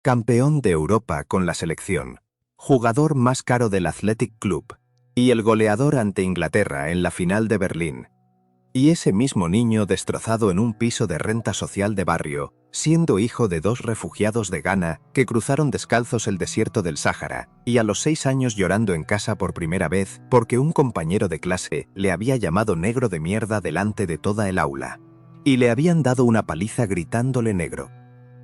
campeón de Europa con la selección, jugador más caro del Athletic Club y el goleador ante Inglaterra en la final de Berlín. Y ese mismo niño destrozado en un piso de renta social de barrio, siendo hijo de 2 refugiados de Ghana que cruzaron descalzos el desierto del Sáhara, y a los 6 años llorando en casa por primera vez porque un compañero de clase le había llamado negro de mierda delante de toda el aula. Y le habían dado una paliza gritándole negro.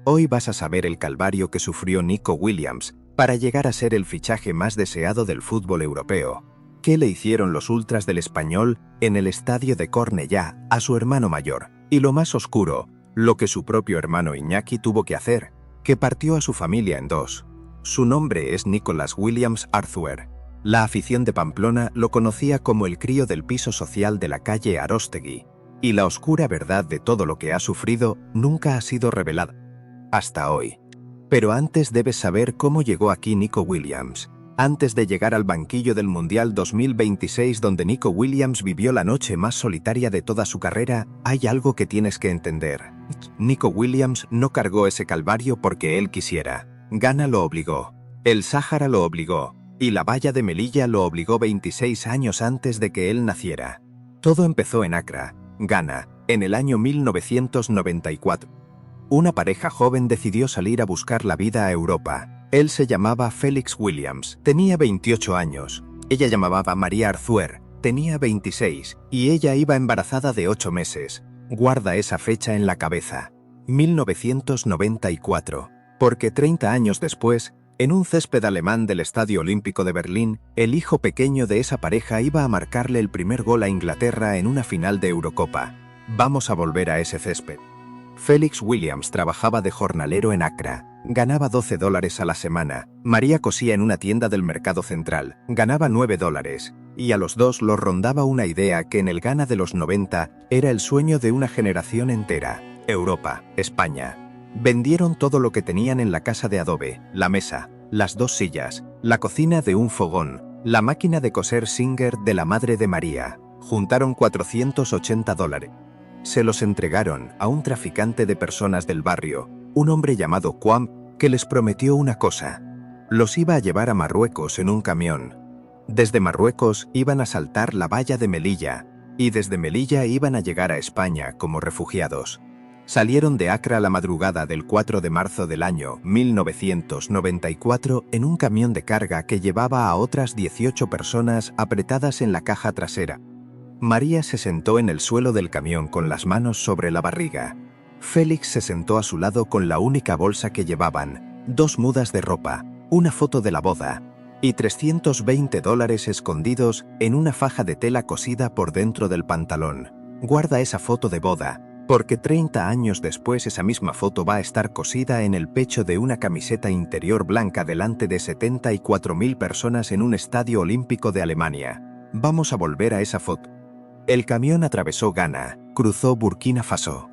Hoy vas a saber el calvario que sufrió Nico Williams para llegar a ser el fichaje más deseado del fútbol europeo. ¿Qué le hicieron los ultras del Español en el estadio de Cornellá a su hermano mayor? Y lo más oscuro, lo que su propio hermano Iñaki tuvo que hacer, que partió a su familia en 2. Su nombre es Nicholas Williams Arzuer. La afición de Pamplona lo conocía como el crío del piso social de la calle Aróstegui, y la oscura verdad de todo lo que ha sufrido nunca ha sido revelada. Hasta hoy. Pero antes debes saber cómo llegó aquí Nico Williams. Antes de llegar al banquillo del Mundial 2026 donde Nico Williams vivió la noche más solitaria de toda su carrera, hay algo que tienes que entender. Nico Williams no cargó ese calvario porque él quisiera. Ghana lo obligó. El Sáhara lo obligó. Y la valla de Melilla lo obligó 26 años antes de que él naciera. Todo empezó en Accra, Ghana, en el año 1994. Una pareja joven decidió salir a buscar la vida a Europa. Él se llamaba Felix Williams, tenía 28 años. Ella llamaba María Arzuer, tenía 26, y ella iba embarazada de 8 meses. Guarda esa fecha en la cabeza. 1994. Porque 30 años después, en un césped alemán del Estadio Olímpico de Berlín, el hijo pequeño de esa pareja iba a marcarle el primer gol a Inglaterra en una final de Eurocopa. Vamos a volver a ese césped. Felix Williams trabajaba de jornalero en Accra. Ganaba $12 a la semana. María cosía en una tienda del mercado central. Ganaba $9. Y a los dos los rondaba una idea que en el Ghana de los 90 era el sueño de una generación entera. Europa, España. Vendieron todo lo que tenían en la casa de adobe, la mesa, las 2 sillas, la cocina de un fogón, la máquina de coser Singer de la madre de María. Juntaron $480. Se los entregaron a un traficante de personas del barrio, un hombre llamado Kwam, que les prometió una cosa. Los iba a llevar a Marruecos en un camión. Desde Marruecos iban a saltar la valla de Melilla, y desde Melilla iban a llegar a España como refugiados. Salieron de Accra la madrugada del 4 de marzo del año 1994 en un camión de carga que llevaba a otras 18 personas apretadas en la caja trasera. María se sentó en el suelo del camión con las manos sobre la barriga. Félix se sentó a su lado con la única bolsa que llevaban, 2 mudas de ropa, una foto de la boda y $320 escondidos en una faja de tela cosida por dentro del pantalón. Guarda esa foto de boda, porque 30 años después esa misma foto va a estar cosida en el pecho de una camiseta interior blanca delante de 74.000 personas en un estadio olímpico de Alemania. Vamos a volver a esa foto. El camión atravesó Ghana, cruzó Burkina Faso,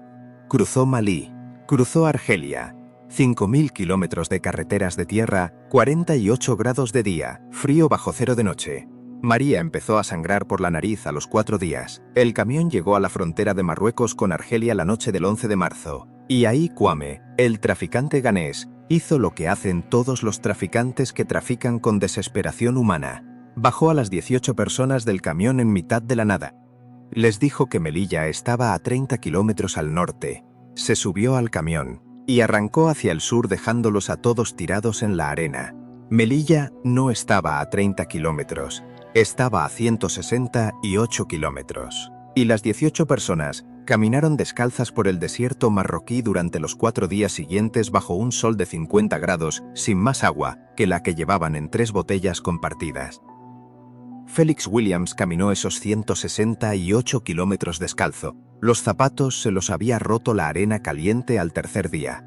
cruzó Malí, cruzó Argelia, 5.000 kilómetros de carreteras de tierra, 48 grados de día, frío bajo cero de noche. María empezó a sangrar por la nariz a los 4 días. El camión llegó a la frontera de Marruecos con Argelia la noche del 11 de marzo. Y ahí Kwame, el traficante ganés, hizo lo que hacen todos los traficantes que trafican con desesperación humana. Bajó a las 18 personas del camión en mitad de la nada. Les dijo que Melilla estaba a 30 kilómetros al norte. Se subió al camión y arrancó hacia el sur dejándolos a todos tirados en la arena. Melilla no estaba a 30 kilómetros, estaba a 168 kilómetros. Y las 18 personas caminaron descalzas por el desierto marroquí durante los 4 días siguientes bajo un sol de 50 grados, sin más agua que la que llevaban en 3 botellas compartidas. Felix Williams caminó esos 168 kilómetros descalzo. Los zapatos se los había roto la arena caliente al tercer día.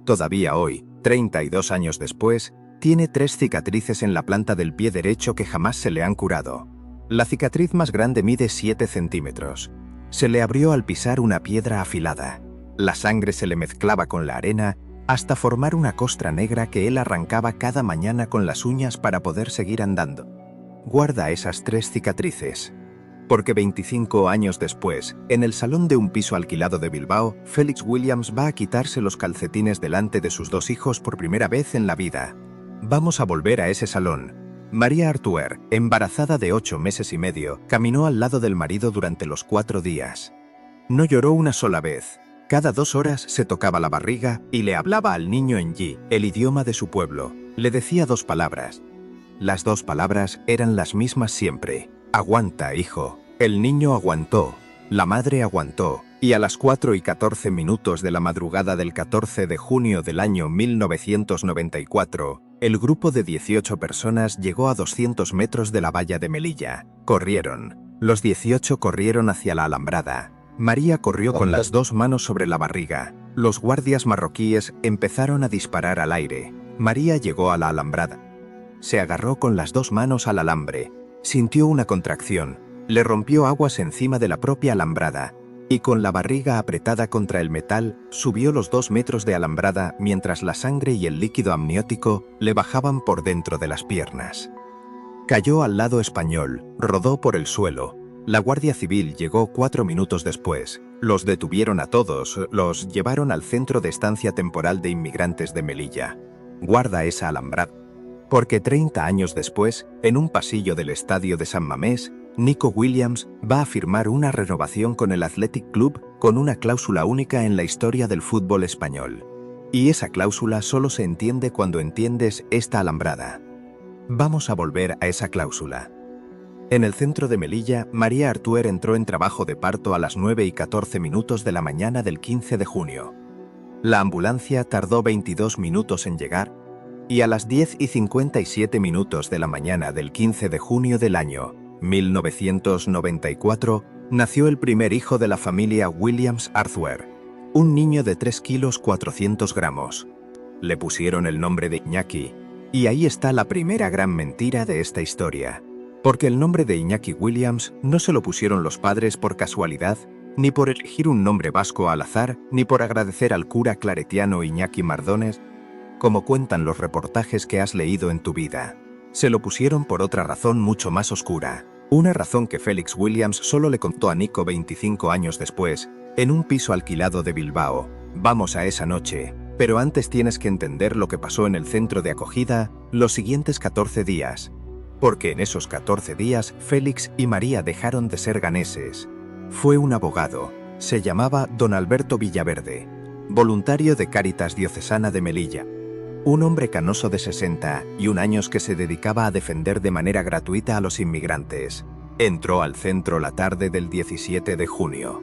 Todavía hoy, 32 años después, tiene 3 cicatrices en la planta del pie derecho que jamás se le han curado. La cicatriz más grande mide 7 centímetros. Se le abrió al pisar una piedra afilada. La sangre se le mezclaba con la arena hasta formar una costra negra que él arrancaba cada mañana con las uñas para poder seguir andando. Guarda esas 3 cicatrices. Porque 25 años después, en el salón de un piso alquilado de Bilbao, Felix Williams va a quitarse los calcetines delante de sus 2 hijos por primera vez en la vida. Vamos a volver a ese salón. María Artuer, embarazada de 8 meses y medio, caminó al lado del marido durante los 4 días. No lloró una sola vez. Cada 2 horas se tocaba la barriga y le hablaba al niño en yi, el idioma de su pueblo. Le decía 2 palabras. Las 2 palabras eran las mismas siempre. Aguanta, hijo. El niño aguantó. La madre aguantó. Y a las 4:14 de la madrugada del 14 de junio del año 1994, el grupo de 18 personas llegó a 200 metros de la valla de Melilla. Corrieron. Los 18 corrieron hacia la alambrada. María corrió con las 2 manos sobre la barriga. Los guardias marroquíes empezaron a disparar al aire. María llegó a la alambrada. Se agarró con las 2 manos al alambre. Sintió una contracción. Le rompió aguas encima de la propia alambrada. Y con la barriga apretada contra el metal, subió los 2 metros de alambrada mientras la sangre y el líquido amniótico le bajaban por dentro de las piernas. Cayó al lado español, rodó por el suelo. La Guardia Civil llegó 4 minutos después. Los detuvieron a todos, los llevaron al Centro de Estancia Temporal de Inmigrantes de Melilla. Guarda esa alambrada. Porque 30 años después, en un pasillo del estadio de San Mamés, Nico Williams va a firmar una renovación con el Athletic Club con una cláusula única en la historia del fútbol español. Y esa cláusula solo se entiende cuando entiendes esta alambrada. Vamos a volver a esa cláusula. En el centro de Melilla, María Artuer entró en trabajo de parto a las 9:14 de la mañana del 15 de junio. La ambulancia tardó 22 minutos en llegar y a las 10:57 de la mañana del 15 de junio del año 1994 nació el primer hijo de la familia Williams Artuer, un niño de 3 kilos 400 gramos. Le pusieron el nombre de Iñaki, y ahí está la primera gran mentira de esta historia. Porque el nombre de Iñaki Williams no se lo pusieron los padres por casualidad, ni por elegir un nombre vasco al azar, ni por agradecer al cura claretiano Iñaki Mardones, como cuentan los reportajes que has leído en tu vida. Se lo pusieron por otra razón mucho más oscura. Una razón que Felix Williams solo le contó a Nico 25 años después, en un piso alquilado de Bilbao. Vamos a esa noche, pero antes tienes que entender lo que pasó en el centro de acogida los siguientes 14 días. Porque en esos 14 días, Félix y María dejaron de ser ganeses. Fue un abogado. Se llamaba don Alberto Villaverde, voluntario de Cáritas Diocesana de Melilla. Un hombre canoso de 61 años que se dedicaba a defender de manera gratuita a los inmigrantes. Entró al centro la tarde del 17 de junio.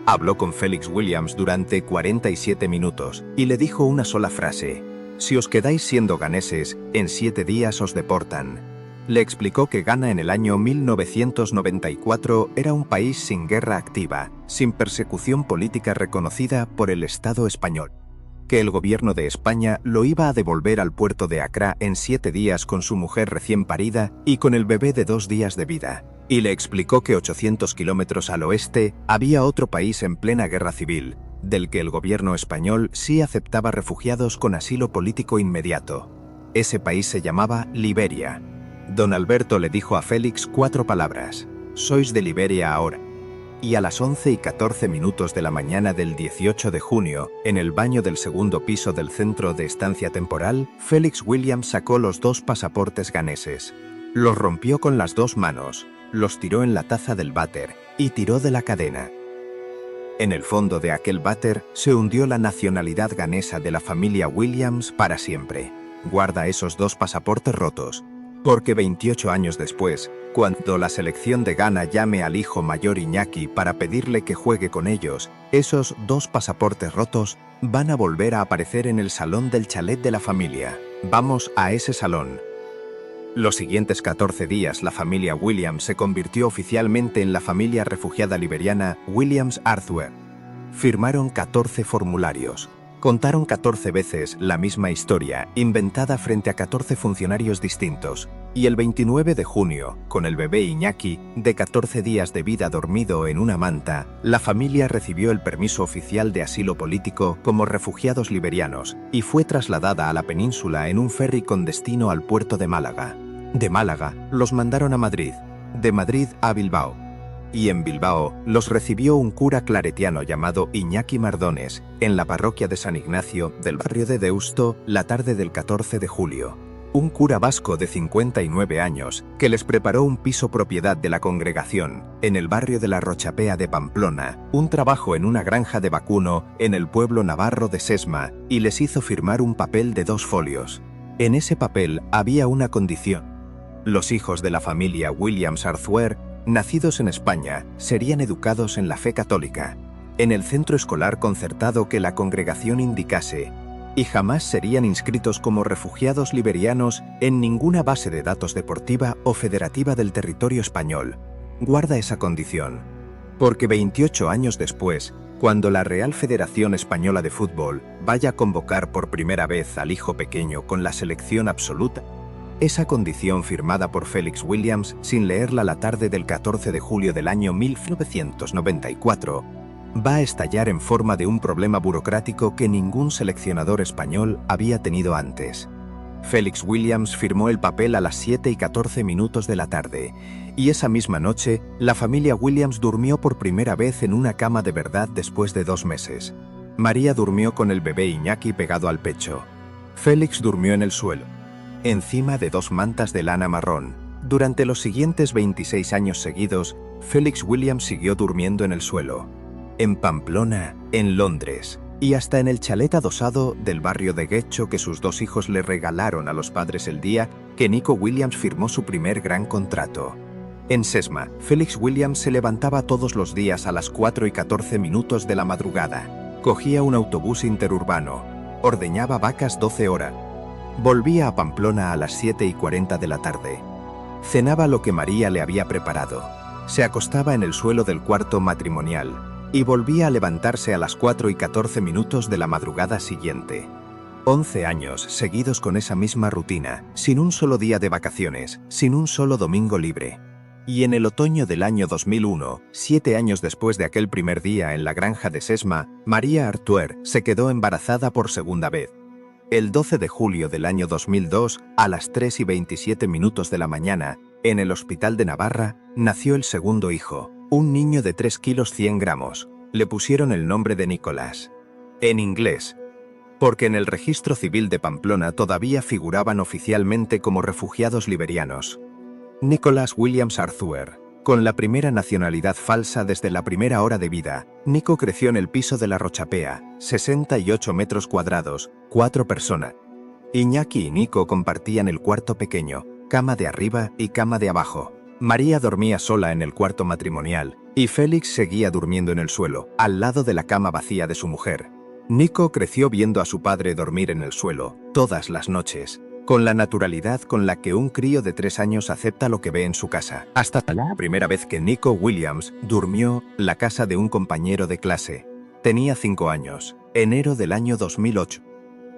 Habló con Felix Williams durante 47 minutos y le dijo una sola frase: si os quedáis siendo ganeses, en 7 días os deportan. Le explicó que Ghana en el año 1994 era un país sin guerra activa, sin persecución política reconocida por el Estado español. Que el gobierno de España lo iba a devolver al puerto de Accra en 7 días con su mujer recién parida y con el bebé de 2 días de vida. Y le explicó que 800 kilómetros al oeste había otro país en plena guerra civil, del que el gobierno español sí aceptaba refugiados con asilo político inmediato. Ese país se llamaba Liberia. Don Alberto le dijo a Félix 4 palabras: sois de Liberia ahora. Y a las 11:14 de la mañana del 18 de junio, en el baño del segundo piso del centro de estancia temporal, Felix Williams sacó los 2 pasaportes ganeses. Los rompió con las 2 manos, los tiró en la taza del váter y tiró de la cadena. En el fondo de aquel váter se hundió la nacionalidad ganesa de la familia Williams para siempre. Guarda esos 2 pasaportes rotos. Porque 28 años después, cuando la selección de Ghana llame al hijo mayor Iñaki para pedirle que juegue con ellos, esos 2 pasaportes rotos van a volver a aparecer en el salón del chalet de la familia. Vamos a ese salón. Los siguientes 14 días la familia Williams se convirtió oficialmente en la familia refugiada liberiana Williams Artuer. Firmaron 14 formularios. Contaron 14 veces la misma historia, inventada frente a 14 funcionarios distintos. Y el 29 de junio, con el bebé Iñaki, de 14 días de vida dormido en una manta, la familia recibió el permiso oficial de asilo político como refugiados liberianos y fue trasladada a la península en un ferry con destino al puerto de Málaga. De Málaga los mandaron a Madrid, de Madrid a Bilbao. y en Bilbao los recibió un cura claretiano llamado Iñaki Mardones en la parroquia de San Ignacio del barrio de Deusto la tarde del 14 de julio. Un cura vasco de 59 años que les preparó un piso propiedad de la congregación en el barrio de la Rochapea de Pamplona, un trabajo en una granja de vacuno en el pueblo navarro de Sesma y les hizo firmar un papel de 2 folios. En ese papel había una condición. Los hijos de la familia Williams Arzuer, nacidos en España, serían educados en la fe católica, en el centro escolar concertado que la congregación indicase, y jamás serían inscritos como refugiados liberianos en ninguna base de datos deportiva o federativa del territorio español. Guarda esa condición, porque 28 años después, cuando la Real Federación Española de Fútbol vaya a convocar por primera vez al hijo pequeño con la selección absoluta, esa condición firmada por Felix Williams sin leerla la tarde del 14 de julio del año 1994, va a estallar en forma de un problema burocrático que ningún seleccionador español había tenido antes. Felix Williams firmó el papel a las 7:14 de la tarde, y esa misma noche, la familia Williams durmió por primera vez en una cama de verdad después de 2 meses. María durmió con el bebé Iñaki pegado al pecho. Félix durmió en el suelo, encima de 2 mantas de lana marrón. Durante los siguientes 26 años seguidos, Felix Williams siguió durmiendo en el suelo. En Pamplona, en Londres, y hasta en el chalet adosado del barrio de Guecho que sus 2 hijos le regalaron a los padres el día que Nico Williams firmó su primer gran contrato. En Sesma, Felix Williams se levantaba todos los días a las 4:14 de la madrugada, cogía un autobús interurbano, ordeñaba vacas 12 horas, volvía a Pamplona a las 7:40 de la tarde. Cenaba lo que María le había preparado, se acostaba en el suelo del cuarto matrimonial y volvía a levantarse a las 4:14 de la madrugada siguiente. 11 años seguidos con esa misma rutina, sin un solo día de vacaciones, sin un solo domingo libre. Y en el otoño del año 2001, 7 años después de aquel primer día en la granja de Sesma, María Arzuer se quedó embarazada por segunda vez. El 12 de julio del año 2002, a las 3:27 de la mañana, en el Hospital de Navarra, nació el segundo hijo, un niño de 3 kilos 100 gramos. Le pusieron el nombre de Nicolás. En inglés, porque en el registro civil de Pamplona todavía figuraban oficialmente como refugiados liberianos. Nicolás Williams Arzuer, con la primera nacionalidad falsa desde la primera hora de vida. Nico creció en el piso de la Rochapea, 68 metros cuadrados, 4 personas. Iñaki y Nico compartían el cuarto pequeño, cama de arriba y cama de abajo. María dormía sola en el cuarto matrimonial, y Félix seguía durmiendo en el suelo, al lado de la cama vacía de su mujer. Nico creció viendo a su padre dormir en el suelo, todas las noches, con la naturalidad con la que un crío de 3 años acepta lo que ve en su casa. Hasta la primera vez que Nico Williams durmió en la casa de un compañero de clase. Tenía 5 años, enero del año 2008.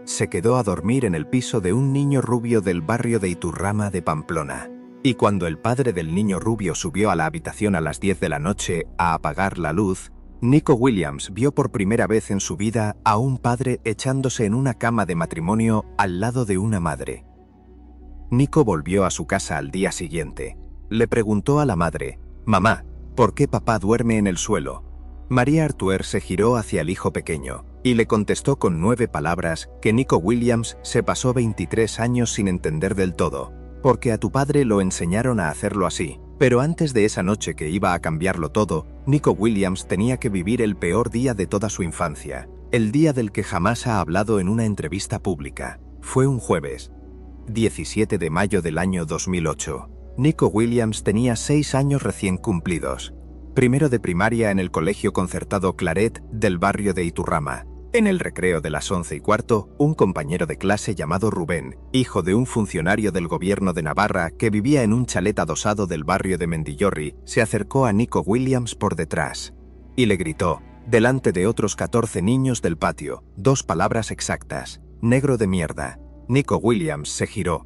Se quedó a dormir en el piso de un niño rubio del barrio de Iturrama de Pamplona. Y cuando el padre del niño rubio subió a la habitación a las 10 de la noche a apagar la luz, Nico Williams vio por primera vez en su vida a un padre echándose en una cama de matrimonio al lado de una madre. Nico volvió a su casa al día siguiente. Le preguntó a la madre: «Mamá, ¿por qué papá duerme en el suelo?». María Arzuer se giró hacia el hijo pequeño y le contestó con 9 palabras que Nico Williams se pasó 23 años sin entender del todo. «Porque a tu padre lo enseñaron a hacerlo así». Pero antes de esa noche que iba a cambiarlo todo, Nico Williams tenía que vivir el peor día de toda su infancia, el día del que jamás ha hablado en una entrevista pública. Fue un jueves, 17 de mayo del año 2008. Nico Williams tenía 6 años recién cumplidos. Primero de primaria en el colegio concertado Claret del barrio de Iturrama. En el recreo de las 11:15, un compañero de clase llamado Rubén, hijo de un funcionario del gobierno de Navarra que vivía en un chalet adosado del barrio de Mendillorri, se acercó a Nico Williams por detrás y le gritó, delante de otros 14 niños del patio, 2 palabras exactas: «negro de mierda». Nico Williams se giró.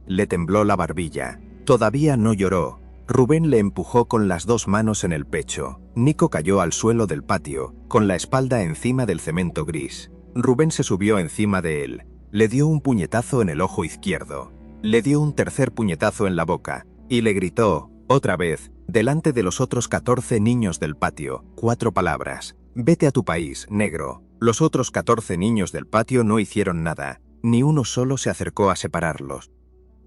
Le tembló la barbilla. Todavía no lloró. Rubén le empujó con las 2 manos en el pecho. Nico cayó al suelo del patio, con la espalda encima del cemento gris. Rubén se subió encima de él. Le dio un puñetazo en el ojo izquierdo. Le dio un tercer puñetazo en la boca. Y le gritó, otra vez, delante de los otros 14 niños del patio, 4 palabras. Vete a tu país, negro. Los otros 14 niños del patio no hicieron nada, ni uno solo se acercó a separarlos.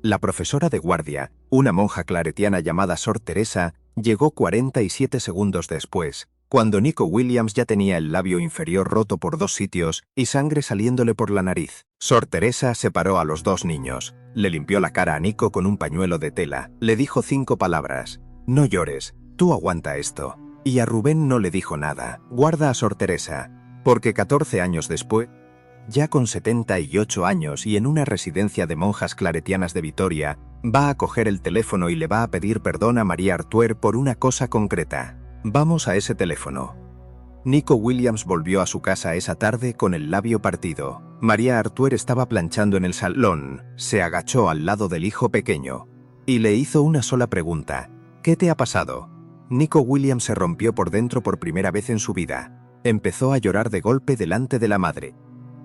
La profesora de guardia, una monja claretiana llamada Sor Teresa, llegó 47 segundos después, cuando Nico Williams ya tenía el labio inferior roto por 2 sitios y sangre saliéndole por la nariz. Sor Teresa separó a los 2 niños, le limpió la cara a Nico con un pañuelo de tela, le dijo 5 palabras. No llores, tú aguanta esto. Y a Rubén no le dijo nada. Guarda a Sor Teresa, porque 14 años después, ya con 78 años y en una residencia de monjas claretianas de Vitoria, va a coger el teléfono y le va a pedir perdón a María Artuer por una cosa concreta. Vamos a ese teléfono. Nico Williams volvió a su casa esa tarde con el labio partido. María Artuer estaba planchando en el salón, se agachó al lado del hijo pequeño y le hizo una sola pregunta. ¿Qué te ha pasado? Nico Williams se rompió por dentro por primera vez en su vida. Empezó a llorar de golpe delante de la madre.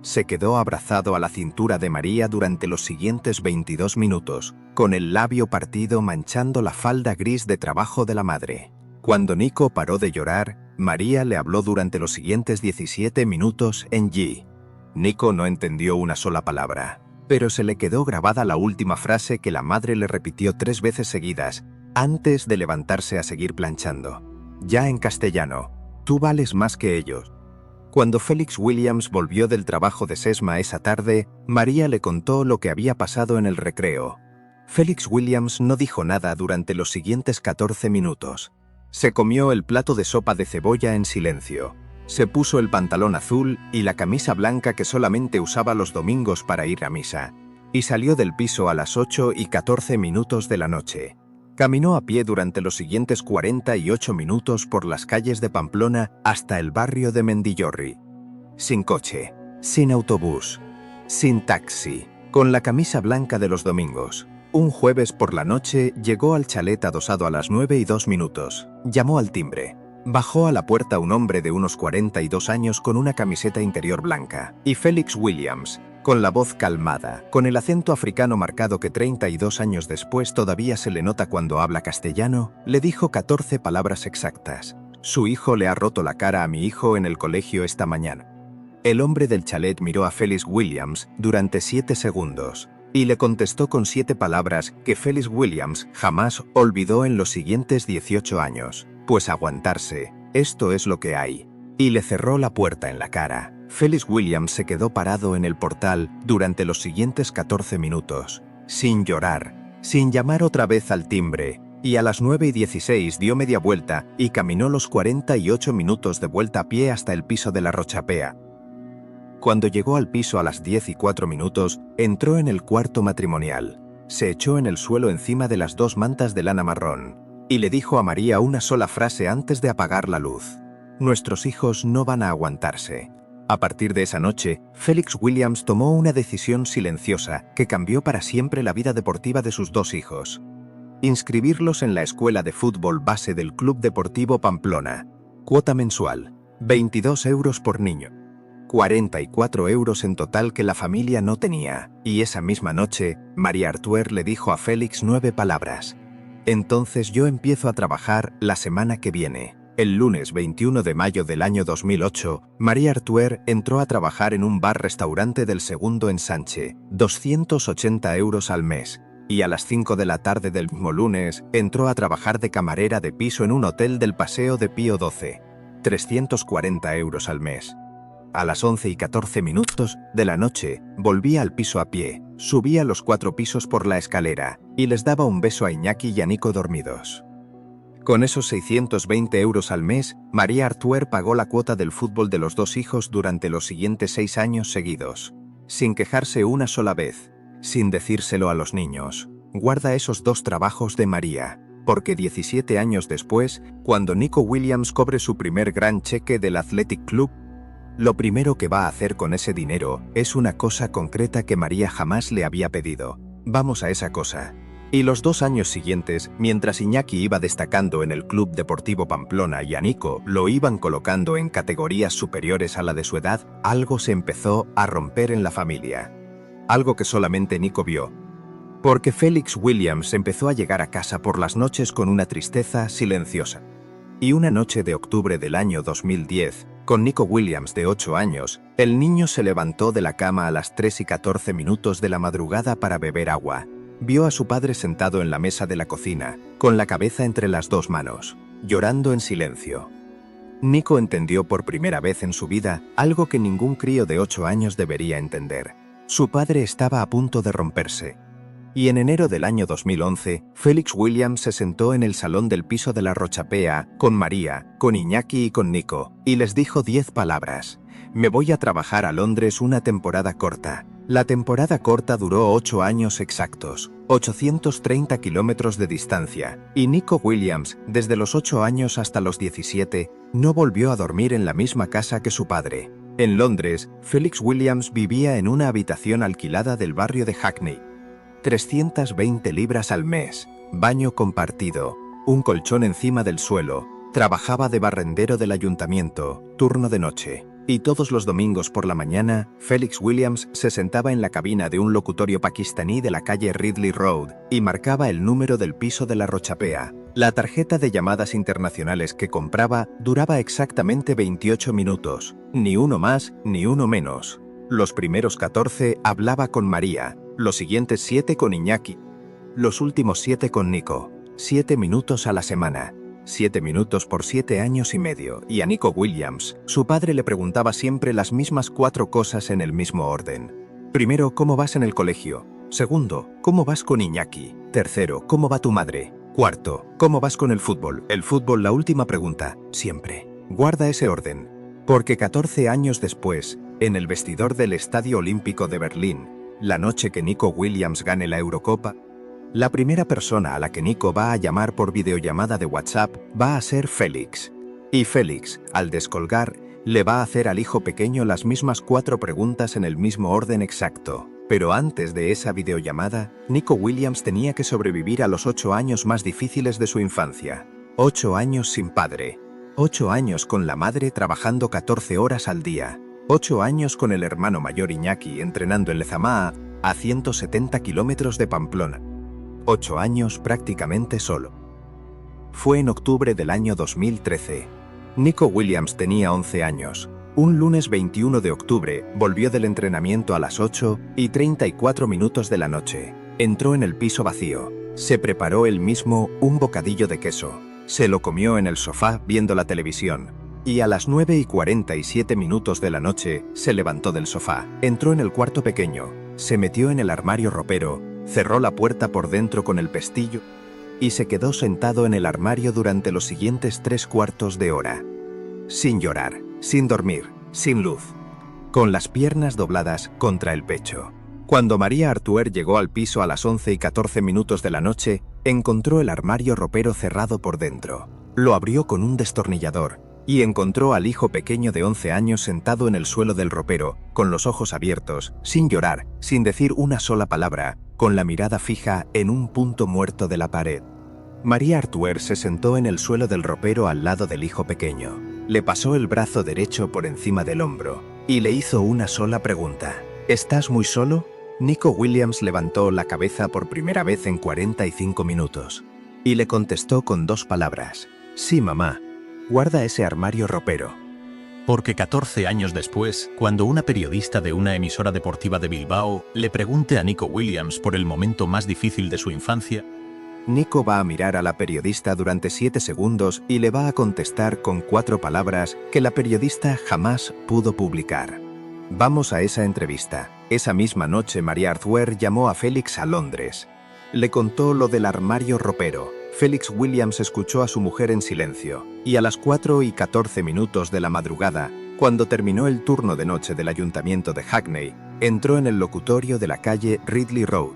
Se quedó abrazado a la cintura de María durante los siguientes 22 minutos, con el labio partido manchando la falda gris de trabajo de la madre. Cuando Nico paró de llorar, María le habló durante los siguientes 17 minutos en Yi. Nico no entendió una sola palabra, pero se le quedó grabada la última frase que la madre le repitió 3 veces seguidas, antes de levantarse a seguir planchando. Ya en castellano, tú vales más que ellos. Cuando Félix Williams volvió del trabajo de Sesma esa tarde, María le contó lo que había pasado en el recreo. Félix Williams no dijo nada durante los siguientes 14 minutos. Se comió el plato de sopa de cebolla en silencio. Se puso el pantalón azul y la camisa blanca que solamente usaba los domingos para ir a misa, y salió del piso a las 8:14 de la noche. Caminó a pie durante los siguientes 48 minutos por las calles de Pamplona hasta el barrio de Mendillorri. Sin coche, sin autobús, sin taxi, con la camisa blanca de los domingos. Un jueves por la noche llegó al chalet adosado a las 9:02. Llamó al timbre. Bajó a la puerta un hombre de unos 42 años con una camiseta interior blanca, y Félix Williams, con la voz calmada, con el acento africano marcado que 32 años después todavía se le nota cuando habla castellano, le dijo 14 palabras exactas. Su hijo le ha roto la cara a mi hijo en el colegio esta mañana. El hombre del chalet miró a Félix Williams durante 7 segundos y le contestó con 7 palabras que Félix Williams jamás olvidó en los siguientes 18 años. Pues aguantarse, esto es lo que hay. Y le cerró la puerta en la cara. Félix Williams se quedó parado en el portal durante los siguientes 14 minutos, sin llorar, sin llamar otra vez al timbre, y a las 9:16 dio media vuelta y caminó los 48 minutos de vuelta a pie hasta el piso de la Rochapea. Cuando llegó al piso a las 10:04, entró en el cuarto matrimonial, se echó en el suelo encima de las 2 mantas de lana marrón, y le dijo a María una sola frase antes de apagar la luz. Nuestros hijos no van a aguantarse. A partir de esa noche, Félix Williams tomó una decisión silenciosa que cambió para siempre la vida deportiva de sus 2 hijos. Inscribirlos en la escuela de fútbol base del Club Deportivo Pamplona. Cuota mensual, 22 euros por niño. 44 euros en total que la familia no tenía. Y esa misma noche, María Artuer le dijo a Félix 9 palabras. Entonces yo empiezo a trabajar la semana que viene. El lunes 21 de mayo del año 2008, María Artuer entró a trabajar en un bar-restaurante del Segundo Ensanche, 280 euros al mes, y a las 5 de la tarde del mismo lunes entró a trabajar de camarera de piso en un hotel del Paseo de Pío XII, 340 euros al mes. A las 11:14 de la noche, volvía al piso a pie, subía los 4 pisos por la escalera y les daba un beso a Iñaki y a Nico dormidos. Con esos 620 euros al mes, María Artuer pagó la cuota del fútbol de los 2 hijos durante los siguientes 6 años seguidos, sin quejarse una sola vez, sin decírselo a los niños. Guarda esos 2 trabajos de María, porque 17 años después, cuando Nico Williams cobre su primer gran cheque del Athletic Club, lo primero que va a hacer con ese dinero es una cosa concreta que María jamás le había pedido. Vamos a esa cosa. Y los 2 años siguientes, mientras Iñaki iba destacando en el Club Deportivo Pamplona y a Nico lo iban colocando en categorías superiores a la de su edad, algo se empezó a romper en la familia. Algo que solamente Nico vio. Porque Felix Williams empezó a llegar a casa por las noches con una tristeza silenciosa. Y una noche de octubre del año 2010, con Nico Williams de 8 años, el niño se levantó de la cama a las 3:14 de la madrugada para beber agua. Vio a su padre sentado en la mesa de la cocina, con la cabeza entre las dos manos, llorando en silencio. Nico entendió por primera vez en su vida algo que ningún crío de 8 años debería entender. Su padre estaba a punto de romperse. Y en enero del año 2011, Felix Williams se sentó en el salón del piso de la Rochapea con María, con Iñaki y con Nico, y les dijo 10 palabras. Me voy a trabajar a Londres una temporada corta. La temporada corta duró 8 años exactos, 830 kilómetros de distancia, y Nico Williams, desde los 8 años hasta los 17, no volvió a dormir en la misma casa que su padre. En Londres, Felix Williams vivía en una habitación alquilada del barrio de Hackney. 320 libras al mes, baño compartido, un colchón encima del suelo, trabajaba de barrendero del ayuntamiento, turno de noche. Y todos los domingos por la mañana, Felix Williams se sentaba en la cabina de un locutorio pakistaní de la calle Ridley Road y marcaba el número del piso de la Rochapea. La tarjeta de llamadas internacionales que compraba duraba exactamente 28 minutos, ni uno más ni uno menos. Los primeros 14 hablaba con María, los siguientes 7 con Iñaki, los últimos 7 con Nico, 7 minutos a la semana. 7 minutos por 7 años y medio, y a Nico Williams, su padre le preguntaba siempre las mismas 4 cosas en el mismo orden. Primero, ¿cómo vas en el colegio? Segundo, ¿cómo vas con Iñaki? Tercero, ¿cómo va tu madre? Cuarto, ¿cómo vas con el fútbol? El fútbol, la última pregunta, siempre. Guarda ese orden. Porque 14 años después, en el vestidor del Estadio Olímpico de Berlín, la noche que Nico Williams gane la Eurocopa, la primera persona a la que Nico va a llamar por videollamada de WhatsApp va a ser Félix. Y Félix, al descolgar, le va a hacer al hijo pequeño las mismas 4 preguntas en el mismo orden exacto. Pero antes de esa videollamada, Nico Williams tenía que sobrevivir a los 8 años más difíciles de su infancia. 8 años sin padre. 8 años con la madre trabajando 14 horas al día. 8 años con el hermano mayor Iñaki entrenando en Lezama, a 170 kilómetros de Pamplona. 8 años prácticamente solo. Fue en octubre del año 2013. Nico Williams tenía 11 años. Un lunes 21 de octubre volvió del entrenamiento a las 8:34 de la noche. Entró en el piso vacío. Se preparó él mismo un bocadillo de queso. Se lo comió en el sofá viendo la televisión. Y a las 9:47 de la noche se levantó del sofá. Entró en el cuarto pequeño. Se metió en el armario ropero. Cerró la puerta por dentro con el pestillo y se quedó sentado en el armario durante los siguientes 3/4 de hora. Sin llorar, sin dormir, sin luz, con las piernas dobladas contra el pecho. Cuando María Artuer llegó al piso a las 11:14 de la noche, encontró el armario ropero cerrado por dentro. Lo abrió con un destornillador y encontró al hijo pequeño de 11 años sentado en el suelo del ropero, con los ojos abiertos, sin llorar, sin decir una sola palabra, con la mirada fija en un punto muerto de la pared. María Artuer se sentó en el suelo del ropero al lado del hijo pequeño. Le pasó el brazo derecho por encima del hombro y le hizo una sola pregunta. ¿Estás muy solo? Nico Williams levantó la cabeza por primera vez en 45 minutos y le contestó con 2 palabras. Sí, mamá. Guarda ese armario ropero. Porque 14 años después, cuando una periodista de una emisora deportiva de Bilbao le pregunte a Nico Williams por el momento más difícil de su infancia, Nico va a mirar a la periodista durante 7 segundos y le va a contestar con 4 palabras que la periodista jamás pudo publicar. Vamos a esa entrevista. Esa misma noche María Artuer llamó a Félix a Londres. Le contó lo del armario ropero. Felix Williams escuchó a su mujer en silencio, y a las 4:14 de la madrugada, cuando terminó el turno de noche del ayuntamiento de Hackney, entró en el locutorio de la calle Ridley Road.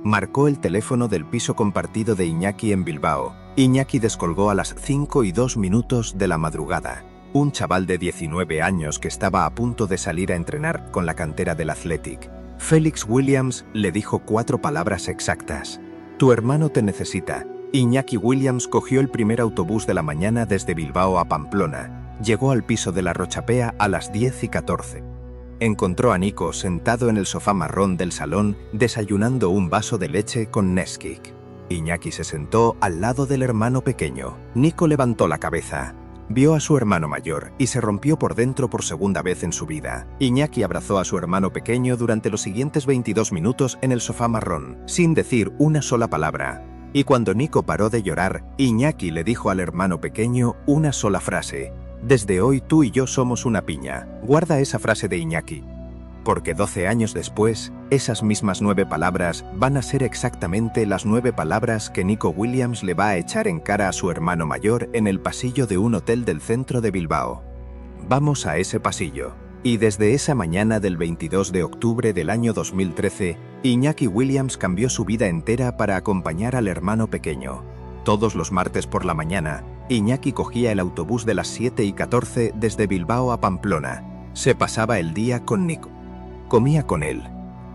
Marcó el teléfono del piso compartido de Iñaki en Bilbao. Iñaki descolgó a las 5:02 de la madrugada. Un chaval de 19 años que estaba a punto de salir a entrenar con la cantera del Athletic. Felix Williams le dijo 4 palabras exactas. Tu hermano te necesita. Iñaki Williams cogió el primer autobús de la mañana desde Bilbao a Pamplona. Llegó al piso de la Rochapea a las 10:14. encontró a Nico sentado en el sofá marrón del salón desayunando un vaso de leche con Nesquik. Iñaki se sentó al lado del hermano pequeño. Nico levantó la cabeza. Vio a su hermano mayor y se rompió por dentro por segunda vez en su vida. Iñaki abrazó a su hermano pequeño durante los siguientes 22 minutos en el sofá marrón, sin decir una sola palabra. Y cuando Nico paró de llorar, Iñaki le dijo al hermano pequeño una sola frase: «Desde hoy tú y yo somos una piña». Guarda esa frase de Iñaki, porque 12 años después, esas mismas 9 palabras van a ser exactamente las 9 palabras que Nico Williams le va a echar en cara a su hermano mayor en el pasillo de un hotel del centro de Bilbao. Vamos a ese pasillo. Y desde esa mañana del 22 de octubre del año 2013, Iñaki Williams cambió su vida entera para acompañar al hermano pequeño. Todos los martes por la mañana, Iñaki cogía el autobús de las 7:14 desde Bilbao a Pamplona. Se pasaba el día con Nico. Comía con él.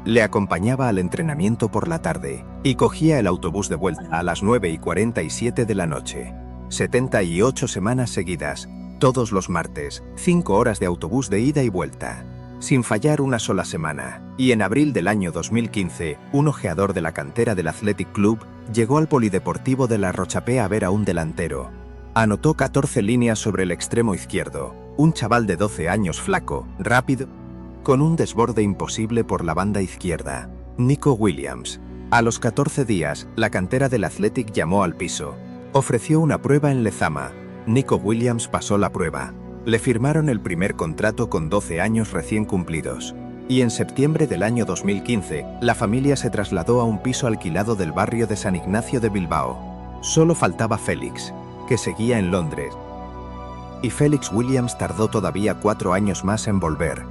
Le acompañaba al entrenamiento por la tarde y cogía el autobús de vuelta a las 9:47 de la noche. 78 semanas seguidas, todos los martes, 5 horas de autobús de ida y vuelta, sin fallar una sola semana. Y en abril del año 2015, un ojeador de la cantera del Athletic Club llegó al polideportivo de La Rochapea a ver a un delantero. Anotó 14 líneas sobre el extremo izquierdo, un chaval de 12 años flaco, rápido, con un desborde imposible por la banda izquierda. Nico Williams. A los 14 días, la cantera del Athletic llamó al piso. Ofreció una prueba en Lezama. Nico Williams pasó la prueba. Le firmaron el primer contrato con 12 años recién cumplidos. Y en septiembre del año 2015, la familia se trasladó a un piso alquilado del barrio de San Ignacio de Bilbao. Solo faltaba Félix, que seguía en Londres. Y Félix Williams tardó todavía 4 años más en volver,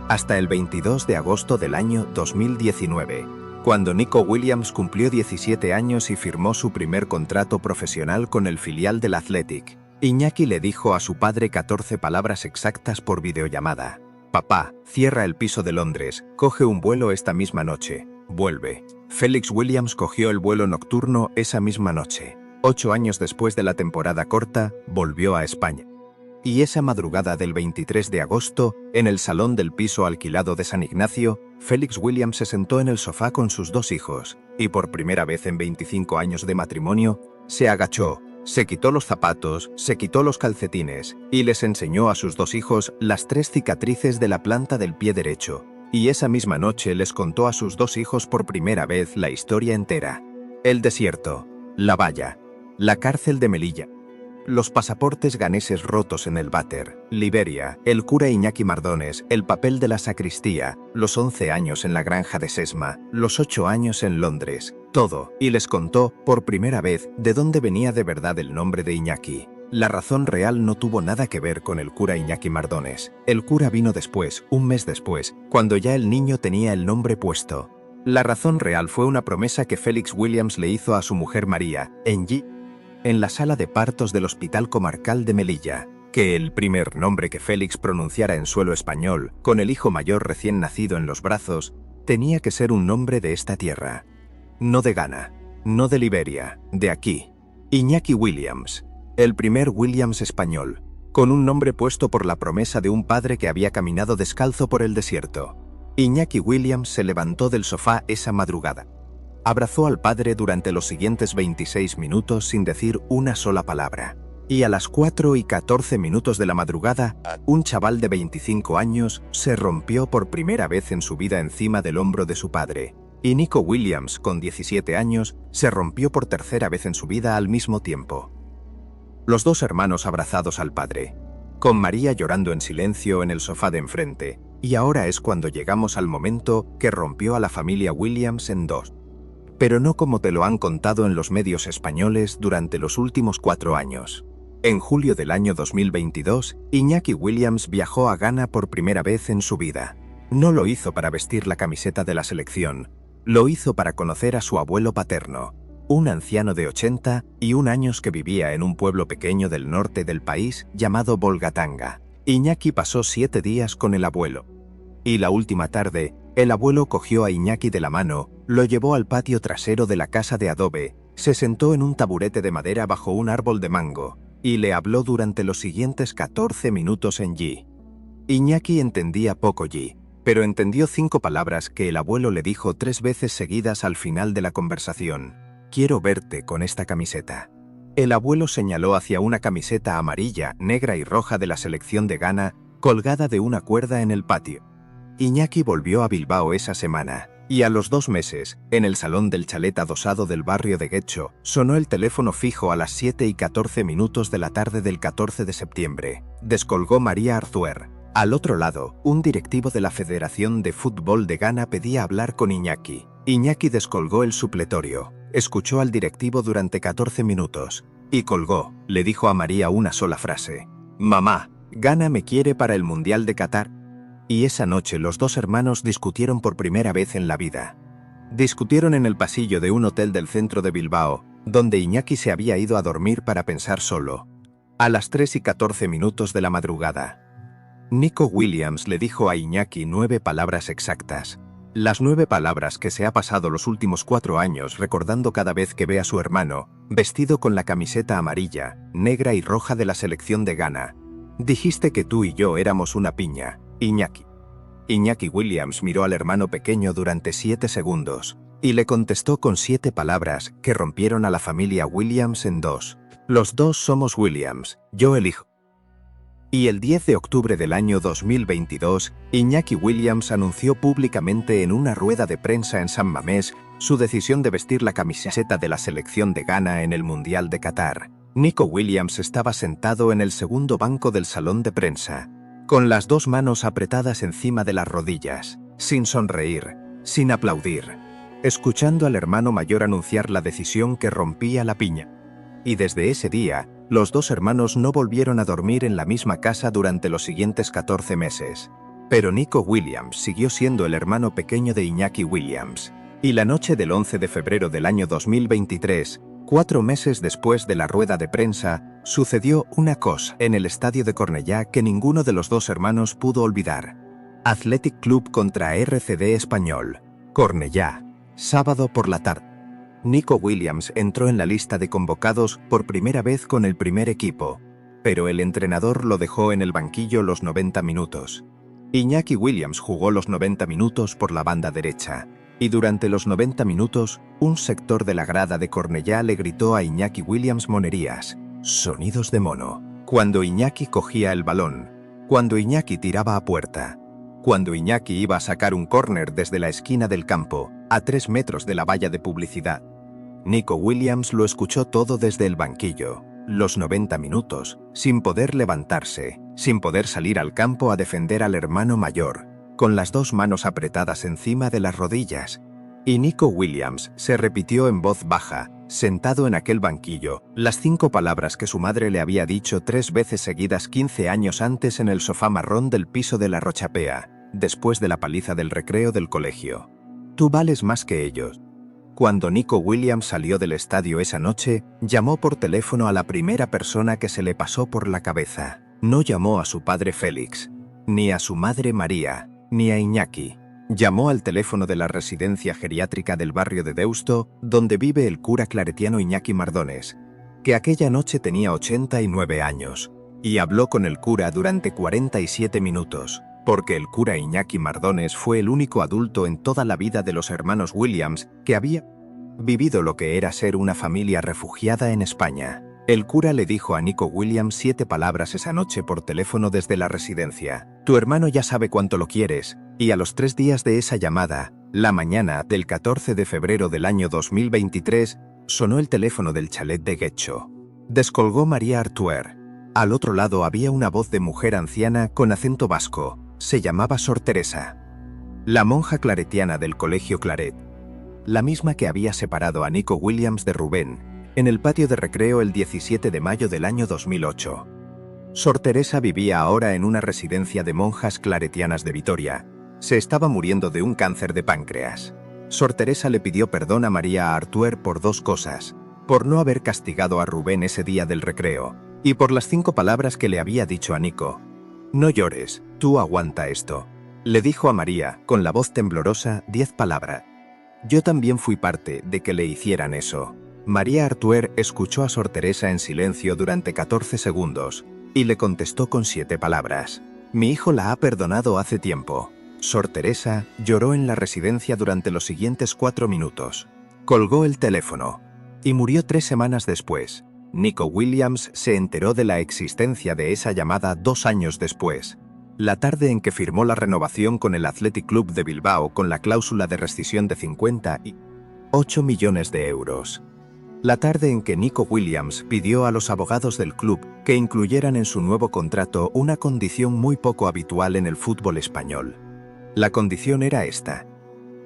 hasta el 22 de agosto del año 2019, cuando Nico Williams cumplió 17 años y firmó su primer contrato profesional con el filial del Athletic. Iñaki le dijo a su padre 14 palabras exactas por videollamada. «Papá, cierra el piso de Londres, coge un vuelo esta misma noche, vuelve». Félix Williams cogió el vuelo nocturno esa misma noche. 8 años después de la temporada corta, volvió a España. Y esa madrugada del 23 de agosto, en el salón del piso alquilado de San Ignacio, Félix Williams se sentó en el sofá con sus 2 hijos, y por primera vez en 25 años de matrimonio, se agachó, se quitó los zapatos, se quitó los calcetines, y les enseñó a sus 2 hijos las 3 cicatrices de la planta del pie derecho. Y esa misma noche les contó a sus 2 hijos por primera vez la historia entera. El desierto, la valla, la cárcel de Melilla, los pasaportes ganeses rotos en el váter, Liberia, el cura Iñaki Mardones, el papel de la sacristía, los 11 años en la granja de Sesma, los 8 años en Londres, todo, y les contó, por primera vez, de dónde venía de verdad el nombre de Iñaki. La razón real no tuvo nada que ver con el cura Iñaki Mardones. El cura vino después, un mes después, cuando ya el niño tenía el nombre puesto. La razón real fue una promesa que Félix Williams le hizo a su mujer María, en la sala de partos del Hospital Comarcal de Melilla, que el primer nombre que Félix pronunciara en suelo español, con el hijo mayor recién nacido en los brazos, tenía que ser un nombre de esta tierra. No de Ghana, no de Liberia, de aquí. Iñaki Williams, el primer Williams español, con un nombre puesto por la promesa de un padre que había caminado descalzo por el desierto. Iñaki Williams se levantó del sofá esa madrugada. Abrazó al padre durante los siguientes 26 minutos sin decir una sola palabra. Y a las 4:14 de la madrugada, un chaval de 25 años se rompió por primera vez en su vida encima del hombro de su padre. Y Nico Williams, con 17 años, se rompió por tercera vez en su vida al mismo tiempo. Los 2 hermanos abrazados al padre, con María llorando en silencio en el sofá de enfrente. Y ahora es cuando llegamos al momento que rompió a la familia Williams en 2. Pero no como te lo han contado en los medios españoles durante los últimos 4 años. En julio del año 2022, Iñaki Williams viajó a Ghana por primera vez en su vida. No lo hizo para vestir la camiseta de la selección, lo hizo para conocer a su abuelo paterno, un anciano de 81 años que vivía en un pueblo pequeño del norte del país llamado Bolgatanga. Iñaki pasó 7 días con el abuelo. Y la última tarde, el abuelo cogió a Iñaki de la mano, lo llevó al patio trasero de la casa de adobe, se sentó en un taburete de madera bajo un árbol de mango, y le habló durante los siguientes 14 minutos en yi. Iñaki entendía poco yi, pero entendió 5 palabras que el abuelo le dijo 3 veces seguidas al final de la conversación. «Quiero verte con esta camiseta». El abuelo señaló hacia una camiseta amarilla, negra y roja de la selección de Ghana, colgada de una cuerda en el patio. Iñaki volvió a Bilbao esa semana, y a los 2 meses, en el salón del chalet adosado del barrio de Getxo, sonó el teléfono fijo a las 7:14 de la tarde del 14 de septiembre. Descolgó María Arzuer. Al otro lado, un directivo de la Federación de Fútbol de Ghana pedía hablar con Iñaki. Iñaki descolgó el supletorio, escuchó al directivo durante 14 minutos, y colgó. Le dijo a María una sola frase: «Mamá, Ghana me quiere para el Mundial de Qatar». Y esa noche los 2 hermanos discutieron por primera vez en la vida. Discutieron en el pasillo de un hotel del centro de Bilbao, donde Iñaki se había ido a dormir para pensar solo. A las 3:14 de la madrugada. Nico Williams le dijo a Iñaki 9 palabras exactas. Las 9 palabras que se ha pasado los últimos 4 años recordando cada vez que ve a su hermano, vestido con la camiseta amarilla, negra y roja de la selección de Ghana. «Dijiste que tú y yo éramos una piña, Iñaki». Iñaki Williams miró al hermano pequeño durante 7 segundos, y le contestó con 7 palabras que rompieron a la familia Williams en 2. «Los 2 somos Williams, yo elijo». Y el 10 de octubre del año 2022, Iñaki Williams anunció públicamente en una rueda de prensa en San Mamés su decisión de vestir la camiseta de la selección de Ghana en el Mundial de Qatar. Nico Williams estaba sentado en el segundo banco del salón de prensa, con las 2 manos apretadas encima de las rodillas, sin sonreír, sin aplaudir, escuchando al hermano mayor anunciar la decisión que rompía la piña. Y desde ese día, los 2 hermanos no volvieron a dormir en la misma casa durante los siguientes 14 meses. Pero Nico Williams siguió siendo el hermano pequeño de Iñaki Williams. Y la noche del 11 de febrero del año 2023, 4 meses después de la rueda de prensa, sucedió una cosa en el estadio de Cornellá que ninguno de los 2 hermanos pudo olvidar. Athletic Club contra RCD Español. Cornellá. Sábado por la tarde. Nico Williams entró en la lista de convocados por primera vez con el primer equipo, pero el entrenador lo dejó en el banquillo los 90 minutos. Iñaki Williams jugó los 90 minutos por la banda derecha, y durante los 90 minutos, un sector de la grada de Cornellá le gritó a Iñaki Williams monerías, sonidos de mono, cuando Iñaki cogía el balón, cuando Iñaki tiraba a puerta, cuando Iñaki iba a sacar un córner desde la esquina del campo, a 3 metros de la valla de publicidad. Nico Williams lo escuchó todo desde el banquillo, los 90 minutos, sin poder levantarse, sin poder salir al campo a defender al hermano mayor, con las 2 manos apretadas encima de las rodillas. Y Nico Williams se repitió en voz baja, sentado en aquel banquillo, las 5 palabras que su madre le había dicho 3 veces seguidas 15 años antes en el sofá marrón del piso de la Rochapea, después de la paliza del recreo del colegio. «Tú vales más que ellos». Cuando Nico Williams salió del estadio esa noche, llamó por teléfono a la primera persona que se le pasó por la cabeza. No llamó a su padre Félix, ni a su madre María, ni a Iñaki. Llamó al teléfono de la residencia geriátrica del barrio de Deusto, donde vive el cura claretiano Iñaki Mardones, que aquella noche tenía 89 años, y habló con el cura durante 47 minutos. Porque el cura Iñaki Mardones fue el único adulto en toda la vida de los hermanos Williams que había vivido lo que era ser una familia refugiada en España. El cura le dijo a Nico Williams 7 palabras esa noche por teléfono desde la residencia. «Tu hermano ya sabe cuánto lo quieres», y a los 3 días de esa llamada, la mañana del 14 de febrero del año 2023, sonó el teléfono del chalet de Getxo. Descolgó María Arzuer. Al otro lado había una voz de mujer anciana con acento vasco. Se llamaba Sor Teresa, la monja claretiana del Colegio Claret, la misma que había separado a Nico Williams de Rubén en el patio de recreo el 17 de mayo del año 2008. Sor Teresa vivía ahora en una residencia de monjas claretianas de Vitoria. Se estaba muriendo de un cáncer de páncreas. Sor Teresa le pidió perdón a María Arzuer por 2 cosas: por no haber castigado a Rubén ese día del recreo, y por las 5 palabras que le había dicho a Nico. «No llores, tú aguanta esto», le dijo a María, con la voz temblorosa, 10 palabras. Yo también fui parte de que le hicieran eso. María Arzuer escuchó a Sor Teresa en silencio durante 14 segundos, y le contestó con 7 palabras. «Mi hijo la ha perdonado hace tiempo. Sor Teresa lloró en la residencia durante los siguientes 4 minutos. Colgó el teléfono y murió 3 semanas después. Nico Williams se enteró de la existencia de esa llamada 2 años después, la tarde en que firmó la renovación con el Athletic Club de Bilbao con la cláusula de rescisión de 58 millones de euros. La tarde en que Nico Williams pidió a los abogados del club que incluyeran en su nuevo contrato una condición muy poco habitual en el fútbol español. La condición era esta: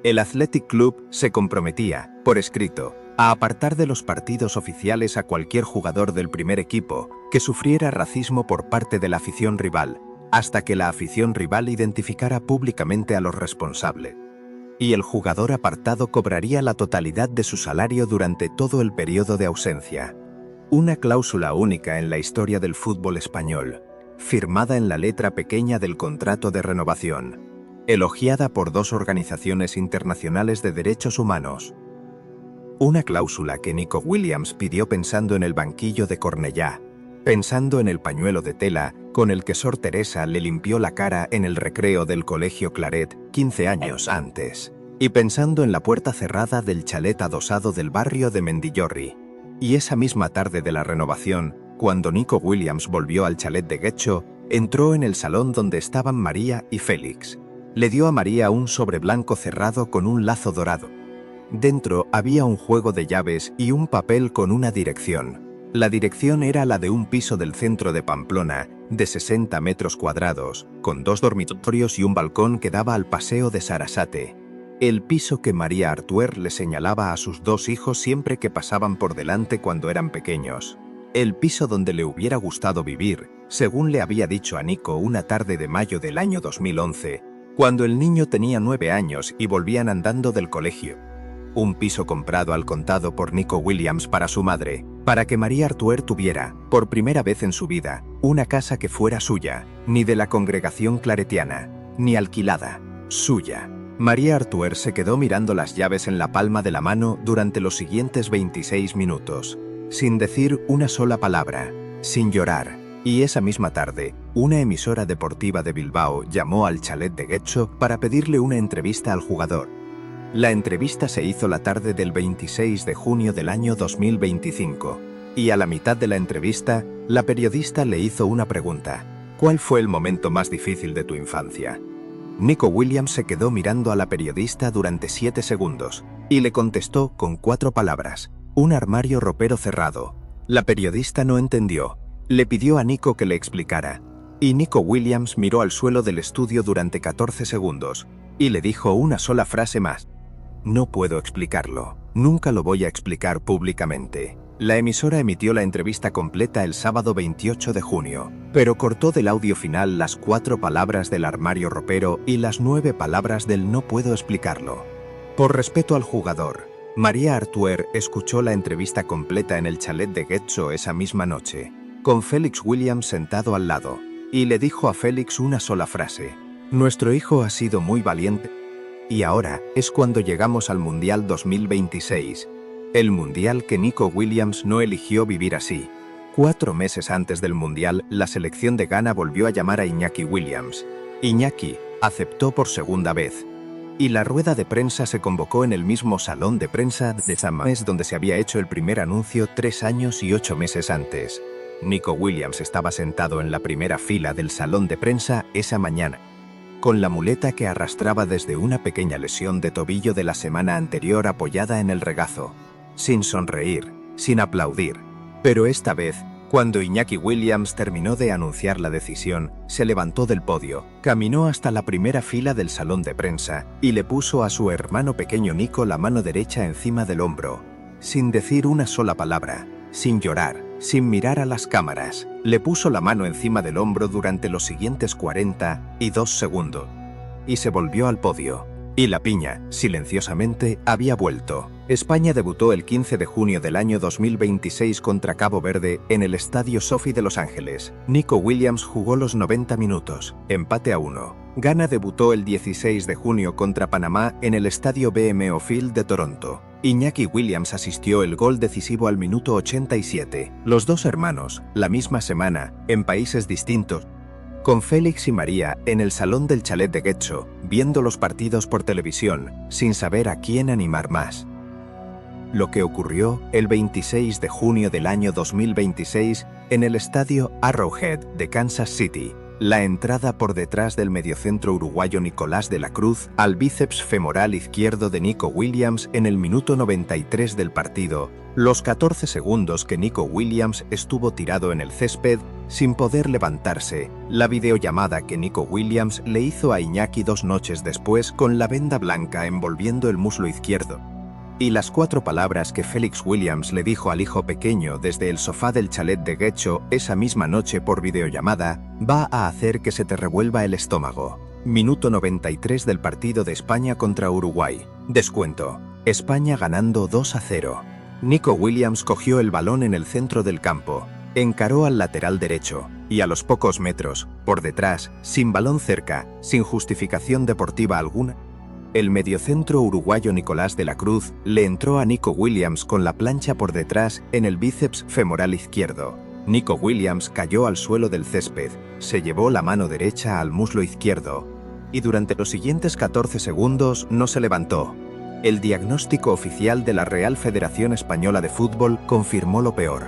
el Athletic Club se comprometía, por escrito, a apartar de los partidos oficiales a cualquier jugador del primer equipo que sufriera racismo por parte de la afición rival, hasta que la afición rival identificara públicamente a los responsables. Y el jugador apartado cobraría la totalidad de su salario durante todo el periodo de ausencia. Una cláusula única en la historia del fútbol español, firmada en la letra pequeña del contrato de renovación, elogiada por 2 organizaciones internacionales de derechos humanos. Una cláusula que Nico Williams pidió pensando en el banquillo de Cornellá, pensando en el pañuelo de tela con el que Sor Teresa le limpió la cara en el recreo del Colegio Claret 15 años antes, y pensando en la puerta cerrada del chalet adosado del barrio de Mendillorri. Y esa misma tarde de la renovación, cuando Nico Williams volvió al chalet de Getxo, entró en el salón donde estaban María y Félix. Le dio a María un sobre blanco cerrado con un lazo dorado. Dentro había un juego de llaves y un papel con una dirección. La dirección era la de un piso del centro de Pamplona, de 60 metros cuadrados, con 2 dormitorios y un balcón que daba al paseo de Sarasate. El piso que María Artuer le señalaba a sus 2 hijos siempre que pasaban por delante cuando eran pequeños. El piso donde le hubiera gustado vivir, según le había dicho a Nico una tarde de mayo del año 2011, cuando el niño tenía 9 años y volvían andando del colegio. Un piso comprado al contado por Nico Williams para su madre, para que María Artuer tuviera, por primera vez en su vida, una casa que fuera suya, ni de la congregación claretiana, ni alquilada, suya. María Artuer se quedó mirando las llaves en la palma de la mano durante los siguientes 26 minutos, sin decir una sola palabra, sin llorar. Y esa misma tarde, una emisora deportiva de Bilbao llamó al chalet de Getxo para pedirle una entrevista al jugador. La entrevista se hizo la tarde del 26 de junio del año 2025, y a la mitad de la entrevista, la periodista le hizo una pregunta: ¿cuál fue el momento más difícil de tu infancia? Nico Williams se quedó mirando a la periodista durante 7 segundos, y le contestó con 4 palabras: un armario ropero cerrado. La periodista no entendió. Le pidió a Nico que le explicara, y Nico Williams miró al suelo del estudio durante 14 segundos, y le dijo una sola frase más: no puedo explicarlo, nunca lo voy a explicar públicamente. La emisora emitió la entrevista completa el sábado 28 de junio, pero cortó del audio final las 4 palabras del armario ropero y las 9 palabras del no puedo explicarlo. Por respeto al jugador, María Artuer escuchó la entrevista completa en el chalet de Getxo esa misma noche, con Félix Williams sentado al lado, y le dijo a Félix una sola frase: nuestro hijo ha sido muy valiente. Y ahora es cuando llegamos al Mundial 2026, el Mundial que Nico Williams no eligió vivir así. 4 meses antes del Mundial, la selección de Ghana volvió a llamar a Iñaki Williams. Iñaki aceptó por segunda vez. Y la rueda de prensa se convocó en el mismo salón de prensa de San Mamés donde se había hecho el primer anuncio 3 años y 8 meses antes. Nico Williams estaba sentado en la primera fila del salón de prensa esa mañana, con la muleta que arrastraba desde una pequeña lesión de tobillo de la semana anterior apoyada en el regazo, sin sonreír, sin aplaudir. Pero esta vez, cuando Iñaki Williams terminó de anunciar la decisión, se levantó del podio, caminó hasta la primera fila del salón de prensa y le puso a su hermano pequeño Nico la mano derecha encima del hombro, sin decir una sola palabra, sin llorar, sin mirar a las cámaras. Le puso la mano encima del hombro durante los siguientes 42 segundos. Y se volvió al podio. Y la piña, silenciosamente, había vuelto. España debutó el 15 de junio del año 2026 contra Cabo Verde en el Estadio Sophie de Los Ángeles. Nico Williams jugó los 90 minutos, empate a 1. Ghana debutó el 16 de junio contra Panamá en el Estadio BMO Field de Toronto. Iñaki Williams asistió el gol decisivo al minuto 87. Los 2 hermanos, la misma semana, en países distintos, con Félix y María en el salón del chalet de Getxo, viendo los partidos por televisión, sin saber a quién animar más. Lo que ocurrió el 26 de junio del año 2026 en el estadio Arrowhead de Kansas City. La entrada por detrás del mediocentro uruguayo Nicolás de la Cruz al bíceps femoral izquierdo de Nico Williams en el minuto 93 del partido. Los 14 segundos que Nico Williams estuvo tirado en el césped sin poder levantarse. La videollamada que Nico Williams le hizo a Iñaki 2 noches después con la venda blanca envolviendo el muslo izquierdo. Y las 4 palabras que Félix Williams le dijo al hijo pequeño desde el sofá del chalet de Getxo esa misma noche por videollamada, va a hacer que se te revuelva el estómago. Minuto 93 del partido de España contra Uruguay. Descuento. España ganando 2-0. Nico Williams cogió el balón en el centro del campo, encaró al lateral derecho, y a los pocos metros, por detrás, sin balón cerca, sin justificación deportiva alguna, el mediocentro uruguayo Nicolás de la Cruz le entró a Nico Williams con la plancha por detrás en el bíceps femoral izquierdo. Nico Williams cayó al suelo del césped, se llevó la mano derecha al muslo izquierdo y durante los siguientes 14 segundos no se levantó. El diagnóstico oficial de la Real Federación Española de Fútbol confirmó lo peor.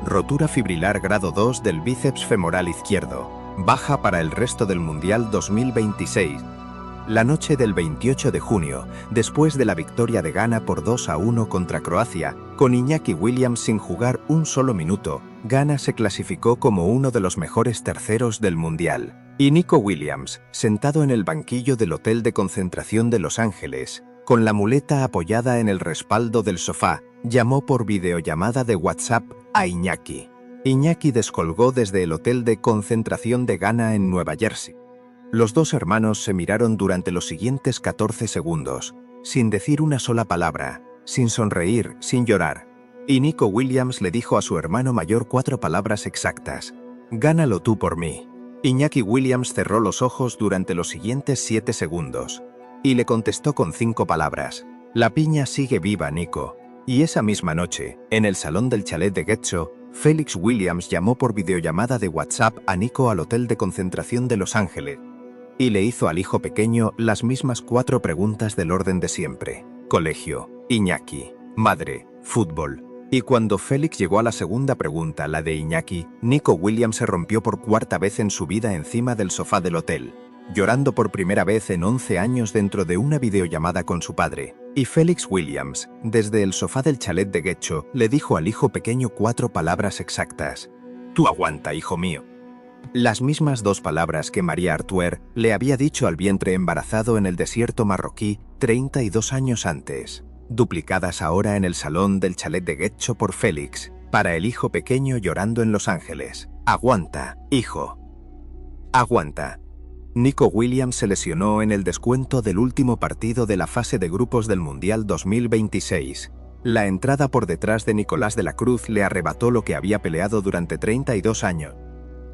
Rotura fibrilar grado 2 del bíceps femoral izquierdo. Baja para el resto del Mundial 2026. La noche del 28 de junio, después de la victoria de Ghana por 2-1 contra Croacia, con Iñaki Williams sin jugar un solo minuto, Ghana se clasificó como uno de los mejores terceros del Mundial. Y Nico Williams, sentado en el banquillo del hotel de concentración de Los Ángeles, con la muleta apoyada en el respaldo del sofá, llamó por videollamada de WhatsApp a Iñaki. Iñaki descolgó desde el hotel de concentración de Ghana en Nueva Jersey. Los 2 hermanos se miraron durante los siguientes 14 segundos, sin decir una sola palabra, sin sonreír, sin llorar. Y Nico Williams le dijo a su hermano mayor 4 palabras exactas. «Gánalo tú por mí». Iñaki Williams cerró los ojos durante los siguientes 7 segundos y le contestó con 5 palabras. «La piña sigue viva, Nico». Y esa misma noche, en el salón del chalet de Getxo, Félix Williams llamó por videollamada de WhatsApp a Nico al hotel de concentración de Los Ángeles y le hizo al hijo pequeño las mismas 4 preguntas del orden de siempre. Colegio, Iñaki, madre, fútbol. Y cuando Félix llegó a la segunda pregunta, la de Iñaki, Nico Williams se rompió por 4ª vez en su vida encima del sofá del hotel, llorando por primera vez en 11 años dentro de una videollamada con su padre. Y Félix Williams, desde el sofá del chalet de Getxo, le dijo al hijo pequeño 4 palabras exactas. «Tú aguanta, hijo mío». Las mismas 2 palabras que María Artuer le había dicho al vientre embarazado en el desierto marroquí 32 años antes, duplicadas ahora en el salón del chalet de Getxo por Félix, para el hijo pequeño llorando en Los Ángeles. «Aguanta, hijo. Aguanta». Nico Williams se lesionó en el descuento del último partido de la fase de grupos del Mundial 2026. La entrada por detrás de Nicolás de la Cruz le arrebató lo que había peleado durante 32 años.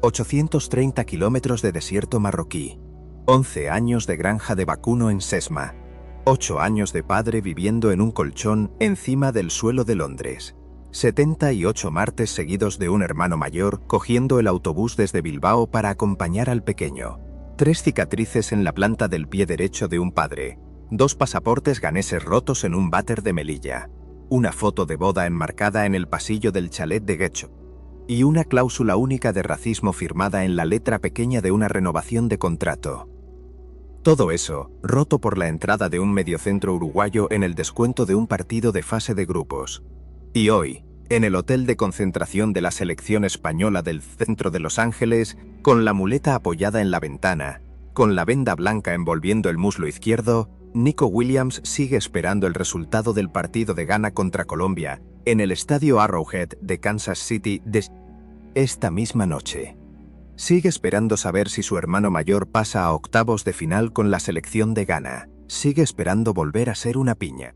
830 kilómetros de desierto marroquí, 11 años de granja de vacuno en Sesma, 8 años de padre viviendo en un colchón encima del suelo de Londres, 78 martes seguidos de un hermano mayor cogiendo el autobús desde Bilbao para acompañar al pequeño, 3 cicatrices en la planta del pie derecho de un padre, 2 pasaportes ganeses rotos en un váter de Melilla, una foto de boda enmarcada en el pasillo del chalet de Getxo, y una cláusula única de racismo firmada en la letra pequeña de una renovación de contrato. Todo eso, roto por la entrada de un mediocentro uruguayo en el descuento de un partido de fase de grupos. Y hoy, en el hotel de concentración de la selección española del centro de Los Ángeles, con la muleta apoyada en la ventana, con la venda blanca envolviendo el muslo izquierdo, Nico Williams sigue esperando el resultado del partido de Ghana contra Colombia, en el estadio Arrowhead de Kansas City esta misma noche. Sigue esperando saber si su hermano mayor pasa a octavos de final con la selección de Ghana. Sigue esperando volver a ser una piña.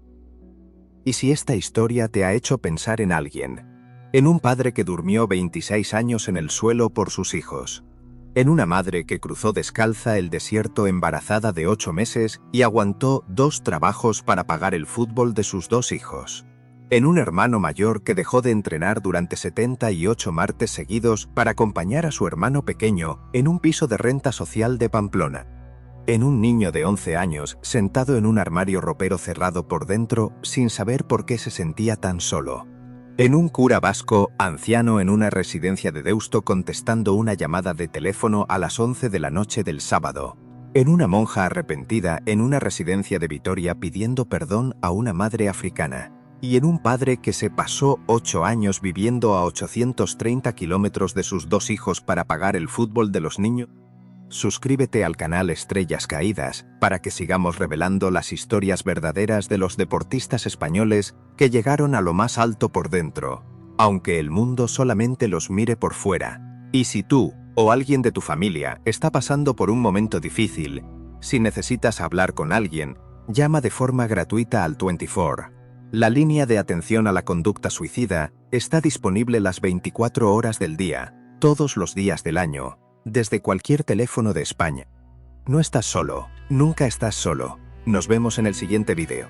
¿Y si esta historia te ha hecho pensar en alguien? En un padre que durmió 26 años en el suelo por sus hijos. En una madre que cruzó descalza el desierto embarazada de 8 meses y aguantó 2 trabajos para pagar el fútbol de sus 2 hijos. En un hermano mayor que dejó de entrenar durante 78 martes seguidos para acompañar a su hermano pequeño en un piso de renta social de Pamplona. En un niño de 11 años sentado en un armario ropero cerrado por dentro sin saber por qué se sentía tan solo. En un cura vasco anciano en una residencia de Deusto contestando una llamada de teléfono a las 11 de la noche del sábado. En una monja arrepentida en una residencia de Vitoria pidiendo perdón a una madre africana. Y en un padre que se pasó 8 años viviendo a 830 kilómetros de sus 2 hijos para pagar el fútbol de los niños. Suscríbete al canal Estrellas Caídas para que sigamos revelando las historias verdaderas de los deportistas españoles que llegaron a lo más alto por dentro, aunque el mundo solamente los mire por fuera. Y si tú o alguien de tu familia está pasando por un momento difícil, si necesitas hablar con alguien, llama de forma gratuita al 24. La línea de atención a la conducta suicida está disponible las 24 horas del día, todos los días del año, desde cualquier teléfono de España. No estás solo, nunca estás solo. Nos vemos en el siguiente vídeo.